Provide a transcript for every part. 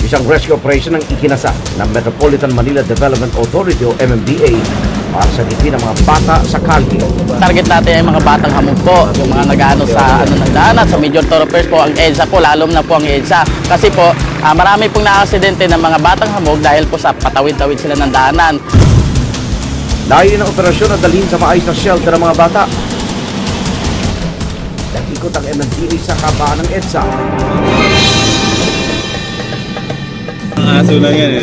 Isang rescue operation ang ikinasa ng Metropolitan Manila Development Authority o MMDA para sa ng mga bata sa kalye. Target natin ay mga batang hamog po, yung mga nag-ano sa ng daanan, sa major thoroughfares po, ang EDSA po, lalo na po ang EDSA. Kasi po, marami pong na-aksidente ng mga batang hamog dahil po sa patawid-tawid sila ng daanan. Layo ng operasyon na dalhin sa maayos na shelter ng mga bata. Nag-ikot ang MMDA sa kabaan ng EDSA. Ang aso lang yan,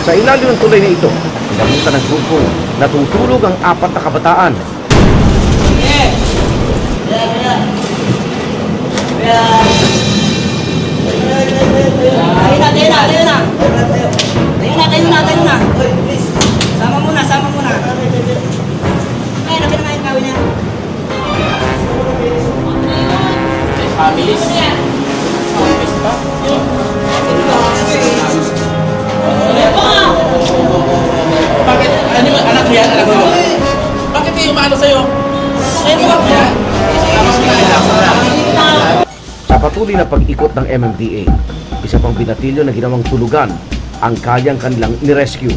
Sa ilalim ng tulay na ito, pinabutan ng grupo, natutulog ang 4 na kabataan. Tayo na. Sama muna. Ay, nabi na yung kawin niya. Families. Families pa? Bakit? Ano yung anak mo yan? Bakit kayo maano sa'yo? Sa patuloy na pag-ikot ng MMDA, isa pang binatilyo na ginawang tulugan ang kalyang kanilang nirescue.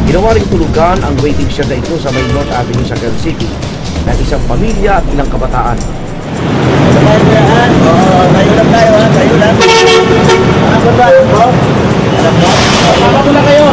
Ginawa ring tulugan ang waiting shed na ito sa may North Avenue sa Quezon City ng isang pamilya at ilang kabataan. Sama na kayo.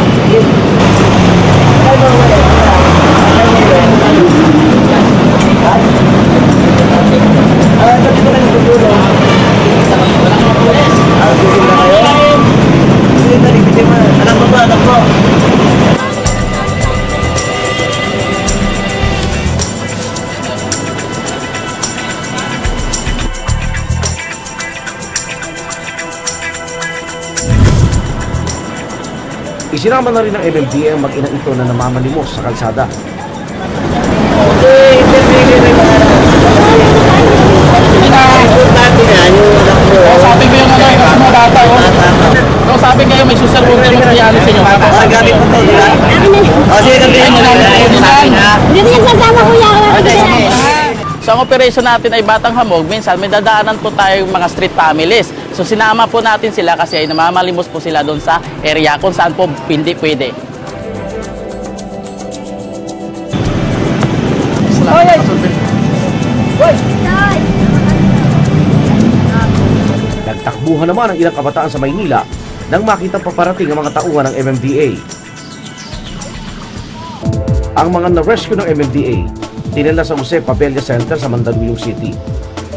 Isinama na rin ng MMDA ang mag-inang ito na namamalimos sa kalsada. Sabi ko yung ano, yung mga bata. Sabi kayo may social worker yung nangyari sa inyo. Gamit ko to, di ba? Hindi nagsasama kuya. So ang operation natin ay batang hamog, minsan may dadaanan po tayong mga street families. So sinama po natin sila kasi ay namamalimos po sila doon sa area kung saan po hindi pwede. Nagtakbuhan naman ang ilang kabataan sa Maynila nang makita paparating ang mga tauhan ng MMDA. Ang mga na-rescue ng MMDA dinala sa Jose Pabella Center sa Mandaluyong City.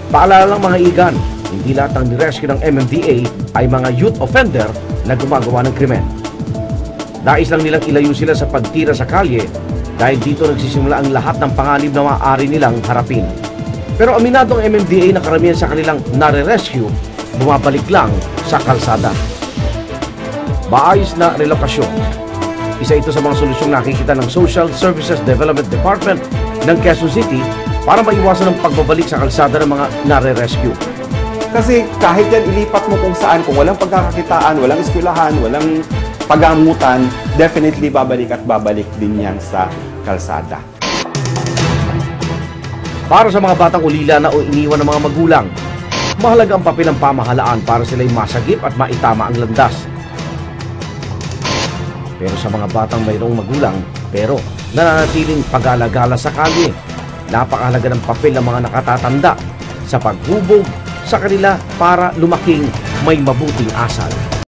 Paalala lang mga igan, hindi lahat ng nirescue ng MMDA ay mga youth offender na gumagawa ng krimen. Nais lang nilang ilayo sila sa pagtira sa kalye dahil dito nagsisimula ang lahat ng panganib na maaari nilang harapin. Pero aminado ang MMDA na karamihan sa kanilang nare-rescue bumabalik lang sa kalsada. Maayos na relokasyon. Isa ito sa mga solusyong nakikita ng Social Services Development Department ng Quezon City para maiwasan ang pagbabalik sa kalsada ng mga nare-rescue. Kasi kahit yan ilipat mo kung saan, kung walang pagkakakitaan, walang eskwelahan, walang pagamutan, definitely babalik at babalik din yan sa kalsada. Para sa mga batang ulila na o iniwan ng mga magulang, mahalaga ang papel ng pamahalaan para sila'y masagip at maitama ang landas. Pero sa mga batang mayroong magulang, pero nananatiling pag-alagala sa kalye, napakahalaga ng papel ng mga nakatatanda sa paghubog sa kanila para lumaking may mabuting asal.